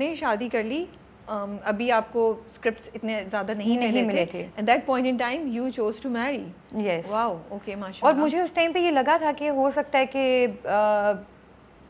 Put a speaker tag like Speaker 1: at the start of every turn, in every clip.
Speaker 1: ने शादी कर ली, अभी आपको स्क्रिप्ट्स इतने ज़्यादा नहीं मिले थे। At that point in time you chose to marry.
Speaker 2: Yes,
Speaker 1: wow, okay, माशाल्लाह।
Speaker 2: और मुझे उस टाइम पे ये लगा था कि हो सकता है कि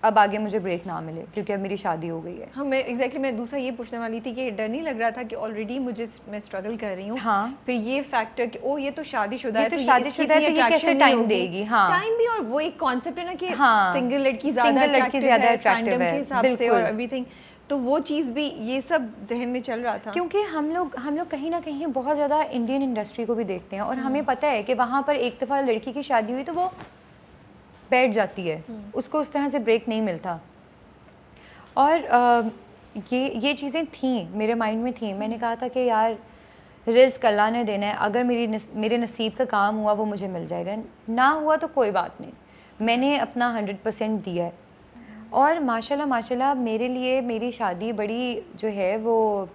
Speaker 2: अब आगे मुझे ब्रेक ना मिले क्योंकि अब मेरी शादी हो गई है।
Speaker 1: हाँ, मैं दूसरा ये पूछने वाली थी कि डर नहीं लग रहा था कि ऑलरेडी मैं स्ट्रगल कर रही हूँ,
Speaker 2: हाँ,
Speaker 1: फिर ये फैक्टर कि ओ ये तो शादीशुदा है,
Speaker 2: तो शादीशुदा है तो ये कैसे टाइम देगी। हाँ,
Speaker 1: टाइम भी, और वो एक कॉन्सेप्ट है ना कि
Speaker 2: हाँ,
Speaker 1: सिंगल लड़की ज़्यादा अट्रैक्टिव है के हिसाब से और एवरीथिंग, तो वो चीज़ भी ये सब जहन में चल रहा था।
Speaker 2: क्योंकि हम लोग कहीं ना कहीं बहुत ज़्यादा इंडियन इंडस्ट्री को भी देखते हैं और हमें पता है कि वहाँ पर एक दफ़ा लड़की की शादी हुई तो वो बैठ जाती है, उसको उस तरह से ब्रेक नहीं मिलता। और ये चीज़ें थीं मेरे माइंड में थीं। मैंने कहा था कि यार रिज़्क़ अल्लाह ने देना है, अगर मेरे नसीब का काम हुआ वो मुझे मिल जाएगा, ना हुआ तो कोई बात नहीं, मैंने अपना 100% दिया है। और माशाल्लाह मेरे लिए मेरी शादी बड़ी जो है वो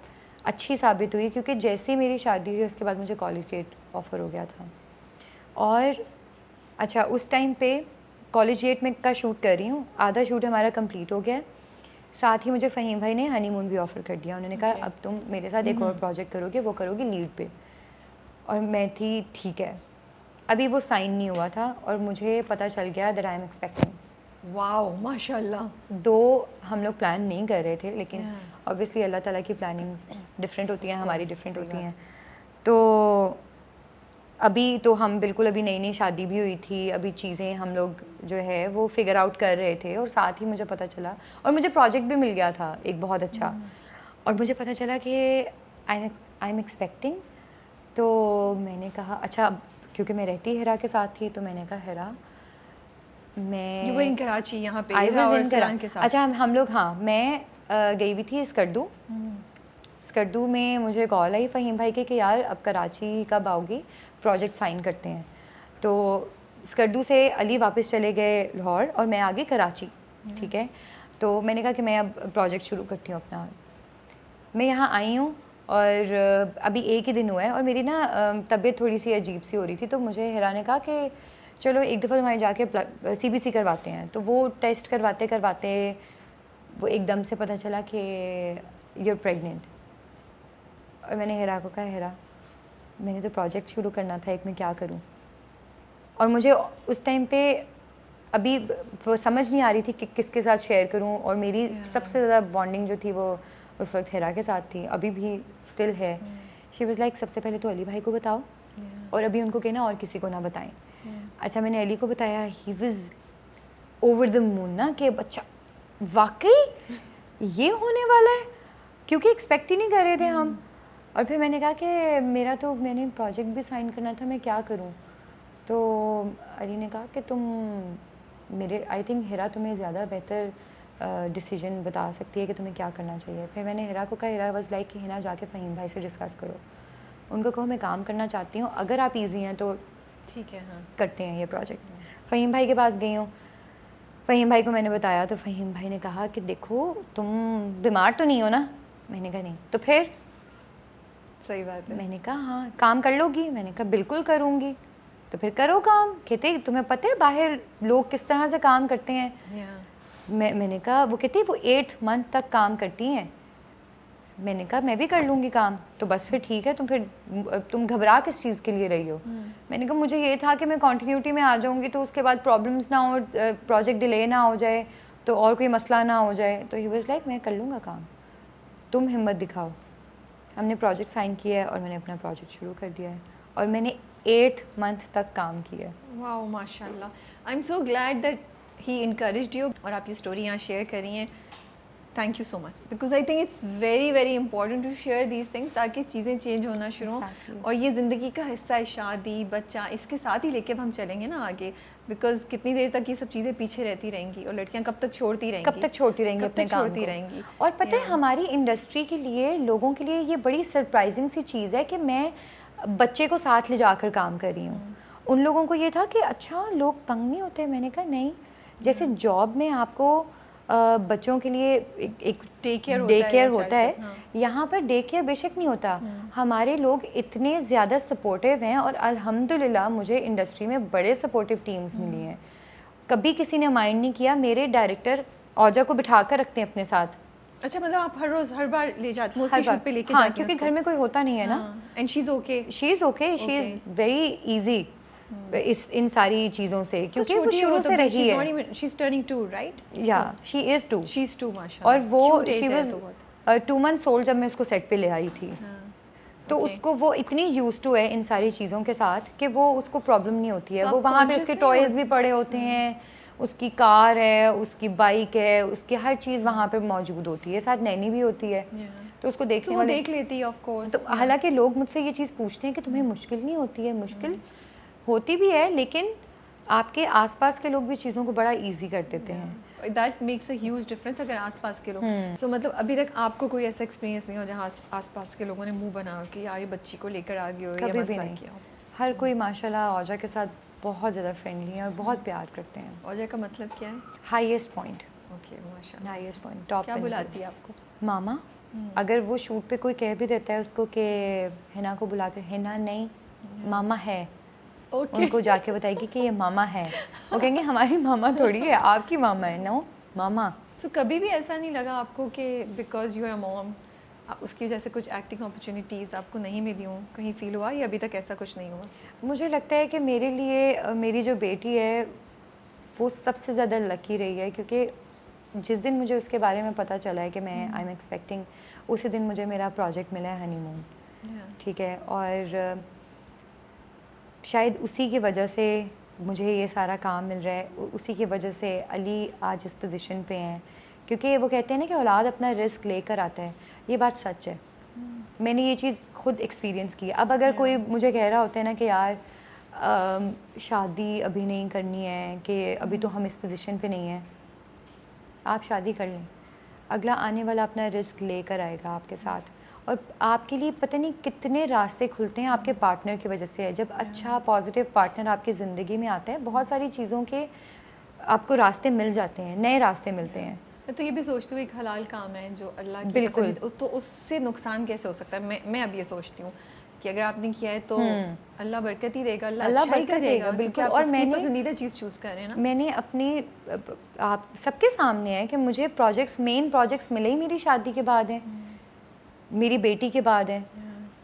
Speaker 2: अच्छी साबित हुई, क्योंकि जैसे ही मेरी शादी हुई उसके बाद मुझे कॉलेज गेट ऑफ़र हो गया था। और अच्छा, उस टाइम पे कॉलेज गेट में का शूट कर रही हूँ, आधा शूट हमारा कंप्लीट हो गया है, साथ ही मुझे फ़हीम भाई ने हनीमून भी ऑफ़र कर दिया। उन्होंने कहा अब तुम मेरे साथ एक और प्रोजेक्ट करोगे, वो करोगी लीड पे। और मैं थी ठीक है, अभी वो साइन नहीं हुआ था और मुझे पता चल गया that I am expecting.
Speaker 1: Wow, माशाल्लाह।
Speaker 2: दो हम लोग प्लान नहीं कर रहे थे, लेकिन ऑब्वियसली अल्लाह ताला की प्लानिंग्स डिफरेंट होती हैं, हमारी डिफरेंट होती हैं। तो अभी तो हम बिल्कुल, अभी नई नई शादी भी हुई थी, अभी चीज़ें हम लोग जो है वो फिगर आउट कर रहे थे, और साथ ही मुझे पता चला और मुझे प्रोजेक्ट भी मिल गया था एक बहुत अच्छा, और मुझे पता चला कि आई एम एक्सपेक्टिंग। तो मैंने कहा अच्छा, क्योंकि मैं रहती हिरा के साथ थी, तो मैंने कहा हिरा मैं
Speaker 1: You were in कराची, यहाँ पे
Speaker 2: आई
Speaker 1: हिरा
Speaker 2: वाज
Speaker 1: और
Speaker 2: इन
Speaker 1: सलान के साथ।
Speaker 2: अच्छा, हम लोग, हाँ, मैं गई हुई थी स्कर्दू। स्कर्दू में मुझे कॉल आई फ़हीम भाई के कि यार अब कराची कब आओगी, प्रोजेक्ट साइन करते हैं। तो स्कर्दू से अली वापस चले गए लाहौर और मैं आ गई कराची, ठीक है। तो मैंने कहा कि मैं अब प्रोजेक्ट शुरू करती हूँ अपना। मैं यहाँ आई हूँ और अभी एक ही दिन हुआ है और मेरी ना तबीयत थोड़ी सी अजीब सी हो रही थी, तो मुझे हिरा ने कहा कि चलो एक दफ़ा तुम्हारी जाके CBC करवाते हैं। तो वो टेस्ट करवाते करवाते वो एकदम से पता चला कि you're प्रेग्नेंट। और मैंने हिरा को कहा, हिरा मैंने तो प्रोजेक्ट शुरू करना था एक, मैं क्या करूं? और मुझे उस टाइम पे अभी समझ नहीं आ रही थी कि किसके साथ शेयर करूं, और मेरी सबसे ज़्यादा बॉन्डिंग जो थी वो उस वक्त हिरा के साथ थी, अभी भी स्टिल है। शी वाज लाइक सबसे पहले तो अली भाई को बताओ और अभी उनको कहना और किसी को ना बताएं। अच्छा, मैंने अली को बताया, he was over the moon ना कि अच्छा वाकई ये होने वाला है, क्योंकि एक्सपेक्ट ही नहीं कर रहे थे हम। और फिर मैंने कहा कि मैंने प्रोजेक्ट भी साइन करना था, मैं क्या करूं? तो अली ने कहा कि तुम आई थिंक हिरा तुम्हें ज़्यादा बेहतर डिसीजन बता सकती है कि तुम्हें क्या करना चाहिए। फिर मैंने हिरा को कहा, हिरा वाज लाइक कि हिना जाके फ़हीम भाई से डिस्कस करो, उनको कहो मैं काम करना चाहती हूँ, अगर आप ईजी हैं तो
Speaker 1: ठीक है, हाँ,
Speaker 2: करते हैं ये प्रोजेक्ट। फ़हीम भाई के पास गई हूँ, फ़हीम भाई को मैंने बताया, तो फ़हीम भाई ने कहा कि देखो तुम बीमार तो नहीं हो ना? मैंने कहा नहीं। तो फिर
Speaker 1: सही बात है।
Speaker 2: मैंने कहा हाँ, काम कर लोगी? मैंने कहा बिल्कुल करूँगी। तो फिर करो काम। कहते तुम्हें पता है बाहर लोग किस तरह से काम करते हैं? मैंने कहा, वो कहती वो 8th मंथ तक काम करती हैं। मैंने कहा मैं भी कर लूँगी काम। तो बस फिर ठीक है, तुम घबरा किस चीज़ के लिए रही हो? मैंने कहा मुझे ये था कि मैं कॉन्टीन्यूटी में आ जाऊँगी तो उसके बाद प्रॉब्लम्स ना हो, प्रोजेक्ट डिले ना हो जाए, तो और कोई मसला ना हो जाए। तो ही वाज लाइक मैं कर लूँगा काम, तुम हिम्मत दिखाओ। हमने प्रोजेक्ट साइन किया है और मैंने अपना प्रोजेक्ट शुरू कर दिया है और मैंने 8th मंथ तक काम किया है।
Speaker 1: वाओ, माशाल्लाह। I am so glad that he encouraged you, और आप ये स्टोरी यहाँ शेयर करी हैं। Thank you so much, because I think it's very very important to share these things, ताकि चीज़ें चेंज होना शुरू हों। और ये ज़िंदगी का हिस्सा है, शादी बच्चा, इसके साथ ही लेके अब हम चलेंगे ना आगे, बिकॉज कितनी देर तक ये सब चीज़ें पीछे रहती रहेंगी और लड़कियां कब तक छोड़ती रहेंगी,
Speaker 2: अपने काम को।
Speaker 1: रहेंगी।
Speaker 2: और पता है हमारी इंडस्ट्री के लिए, लोगों के लिए ये बड़ी सरप्राइजिंग सी चीज़ है कि मैं बच्चे को साथ ले जाकर काम कर रही हूँ। उन लोगों को ये था कि अच्छा लोग तंग नहीं होते? मैंने कहा नहीं, जैसे जॉब में आपको बच्चों के लिए एक डे केयर होता है, हाँ। यहाँ पर डे केयर बेशक नहीं होता। हमारे लोग इतने ज़्यादा सपोर्टिव हैं और अल्हम्दुलिल्लाह मुझे इंडस्ट्री में बड़े सपोर्टिव टीम्स मिली हैं। कभी किसी ने माइंड नहीं किया। मेरे डायरेक्टर औजा को बिठा कर रखते हैं अपने साथ
Speaker 1: अच्छा, मतलब आप हर रोज हर बार ले जाते,
Speaker 2: हर
Speaker 1: मोस्टली
Speaker 2: बार
Speaker 1: शूट पे लेके
Speaker 2: हाँ,
Speaker 1: जाती हैं
Speaker 2: क्योंकि
Speaker 1: उसको?
Speaker 2: घर में कोई होता नहीं है ना।
Speaker 1: And she is okay?
Speaker 2: She is okay, she is very easy इस इन सारी चीज़ों से, क्योंकि वो शुरू से रही है।
Speaker 1: She is turning 2 right?
Speaker 2: या शी इज़ 2
Speaker 1: शी इज 2 माशाल्लाह।
Speaker 2: और वो
Speaker 1: Cute age
Speaker 2: शी
Speaker 1: है
Speaker 2: वाज
Speaker 1: तो बहुत।
Speaker 2: 2 मंथ्स ओल्ड जब मैं उसको सेट पे ले आई थी।
Speaker 1: हाँ,
Speaker 2: तो
Speaker 1: okay.
Speaker 2: उसको वो इतनी यूज टू है इन सारी चीज़ों के साथ कि वो उसको प्रॉब्लम नहीं होती है।
Speaker 1: So
Speaker 2: वो
Speaker 1: आप
Speaker 2: वहाँ पे
Speaker 1: conscious
Speaker 2: उसके
Speaker 1: नहीं
Speaker 2: टॉयज़
Speaker 1: होते?
Speaker 2: भी पड़े होते हैं, उसकी कार है, उसकी बाइक है, उसकी हर चीज़ वहाँ पे मौजूद होती है, साथ नैनी भी होती है।
Speaker 1: Yeah.
Speaker 2: तो उसको
Speaker 1: So
Speaker 2: देखने
Speaker 1: वो
Speaker 2: वाले
Speaker 1: देख लेती है ऑफ कोर्स।
Speaker 2: तो हालांकि लोग मुझसे ये चीज़ पूछते हैं कि तुम्हें मुश्किल नहीं होती है। मुश्किल होती भी है, लेकिन आपके आसपास के लोग भी चीज़ों को बड़ा इजी कर देते हैं।
Speaker 1: That makes a huge difference अगर आसपास के लोग। सो मतलब अभी तक आपको कोई ऐसा एक्सपीरियंस नहीं हो जहाँ आसपास के लोगों ने मुंह बना हो कि यार ये बच्ची को लेकर आ गई हो या
Speaker 2: कभी भी
Speaker 1: मसला
Speaker 2: नहीं।
Speaker 1: किया हो?
Speaker 2: हर कोई माशाल्लाह औजा के साथ बहुत ज़्यादा फ्रेंडली है और बहुत प्यार करते हैं।
Speaker 1: औजा का मतलब क्या है?
Speaker 2: हाईएस्ट पॉइंट,
Speaker 1: ओके माशाल्लाह।
Speaker 2: Highest point, top.
Speaker 1: क्या बुलाती है आपको?
Speaker 2: मामा। अगर वो शूट पे कोई कह भी देता है उसको कि हिना को बुला कर, हिना नहीं मामा है,
Speaker 1: ओके।
Speaker 2: उनको जाके बताएगी कि ये मामा है। वो कहेंगे हमारी मामा थोड़ी है, आपकी मामा है। नो मामा।
Speaker 1: सो कभी भी ऐसा नहीं लगा आपको कि because you are a mom उसकी वजह से कुछ एक्टिंग अपॉर्चुनिटीज़ आपको नहीं मिली हों, कहीं फील हुआ या अभी तक ऐसा कुछ नहीं हुआ?
Speaker 2: मुझे लगता है कि मेरे लिए मेरी जो बेटी है वो सबसे ज़्यादा लकी रही है, क्योंकि जिस दिन मुझे उसके बारे में पता चला है कि मैं आई एम एक्सपेक्टिंग, उसी दिन मुझे मेरा प्रोजेक्ट मिला है हनीमून। ठीक है, और शायद उसी की वजह से मुझे ये सारा काम मिल रहा है, उसी की वजह से अली आज इस पोजीशन पे हैं, क्योंकि वो कहते हैं ना कि औलाद अपना रिस्क लेकर आता है। ये बात सच है, मैंने ये चीज़ खुद एक्सपीरियंस की है। अब अगर कोई मुझे कह रहा होता है ना कि यार शादी अभी नहीं करनी है, कि अभी तो हम इस पोजीशन पे नहीं हैं, आप शादी कर लें, अगला आने वाला अपना रिस्क लेकर आएगा आपके साथ, और आपके लिए पता नहीं कितने रास्ते खुलते हैं आपके पार्टनर की वजह से। जब अच्छा पॉजिटिव पार्टनर आपकी ज़िंदगी में आता है, बहुत सारी चीज़ों के आपको रास्ते मिल जाते हैं, नए रास्ते मिलते हैं।
Speaker 1: मैं तो ये भी सोचती हूँ एक हलाल काम है जो अल्लाह की
Speaker 2: बिल्कुल।
Speaker 1: तो उससे नुकसान कैसे हो सकता है? मैं अब ये सोचती हूँ कि अगर आपने किया है तो अल्लाह बरकत ही देगा, अल्लाह अच्छा ही
Speaker 2: बरकत
Speaker 1: करेगा,
Speaker 2: देगा,
Speaker 1: क्योंकि
Speaker 2: बिल्कुल।
Speaker 1: आप
Speaker 2: और
Speaker 1: उसकी
Speaker 2: मैंने
Speaker 1: पसंदीदा चीज़ चूज़ कर रहे हैं ना।
Speaker 2: मैंने अपने आप सबके सामने है कि मुझे मेन प्रोजेक्ट्स मिले ही मेरी शादी के बाद हैं, मेरी बेटी के बाद है।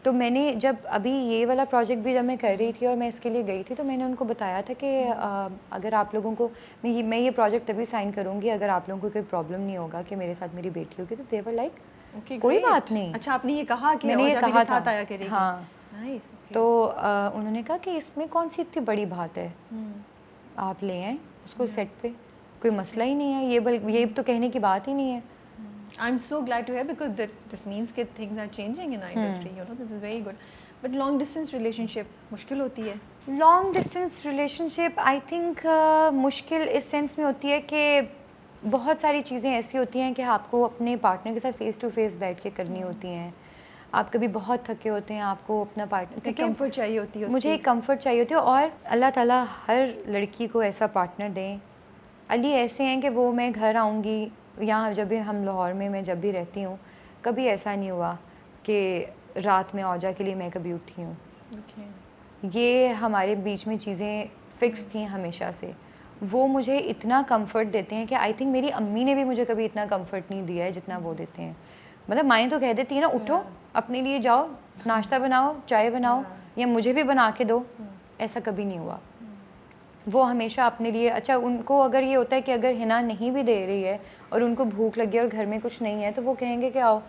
Speaker 2: तो मैंने जब अभी ये वाला प्रोजेक्ट भी जब मैं कर रही थी और मैं इसके लिए गई थी, तो मैंने उनको बताया था कि अगर आप लोगों को मैं ये प्रोजेक्ट तभी साइन करूँगी अगर आप लोगों को कोई प्रॉब्लम नहीं होगा कि मेरे साथ मेरी बेटी होगी। तो देवर लाइक
Speaker 1: Okay,
Speaker 2: कोई
Speaker 1: great.
Speaker 2: बात नहीं।
Speaker 1: अच्छा, आपने ये कहा कि
Speaker 2: मैंने ये
Speaker 1: औजा भी
Speaker 2: कहा
Speaker 1: के साथ
Speaker 2: था।
Speaker 1: आया करेगी।
Speaker 2: हाँ।
Speaker 1: Nice, okay.
Speaker 2: तो उन्होंने कहा कि इसमें कौन सी इतनी बड़ी बात है, आप ले आए उसको सेट पे, कोई मसला ही नहीं है। ये तो कहने की बात ही नहीं है।
Speaker 1: I'm so glad to hear because this means that things are changing in our industry. You know, this is very good. But long distance relationship मुश्किल होती है?
Speaker 2: Long distance relationship I think मुश्किल इस सेंस में होती है कि बहुत सारी चीज़ें ऐसी होती हैं कि आपको अपने पार्टनर के साथ फेस टू फेस बैठ के करनी होती हैं। आप कभी बहुत थके होते हैं, आपको अपना पार्टनर
Speaker 1: कंफर्ट चाहिए होती है
Speaker 2: मुझे एक कंफर्ट चाहिए होती है, और अल्लाह ताला हर लड़की को ऐसा पार्टनर दें। अली ऐसे हैं कि वो मैं घर आऊँगी, यहाँ जब भी हम लाहौर में मैं जब भी रहती हूँ, कभी ऐसा नहीं हुआ कि रात में औजा के लिए मैं कभी उठी हूँ। ये हमारे बीच में चीज़ें फिक्स थी हमेशा से। वो मुझे इतना कंफर्ट देते हैं कि आई थिंक मेरी अम्मी ने भी मुझे कभी इतना कंफर्ट नहीं दिया है जितना वो देते हैं। मतलब माएँ तो कह देती है ना, उठो अपने लिए जाओ, नाश्ता बनाओ, चाय बनाओ, या मुझे भी बना के दो, ऐसा कभी नहीं हुआ। वो हमेशा अपने लिए, अच्छा उनको अगर ये होता है कि अगर हिना नहीं भी दे रही है और उनको भूख लगी है और घर में कुछ नहीं है, तो वो कहेंगे कि आओ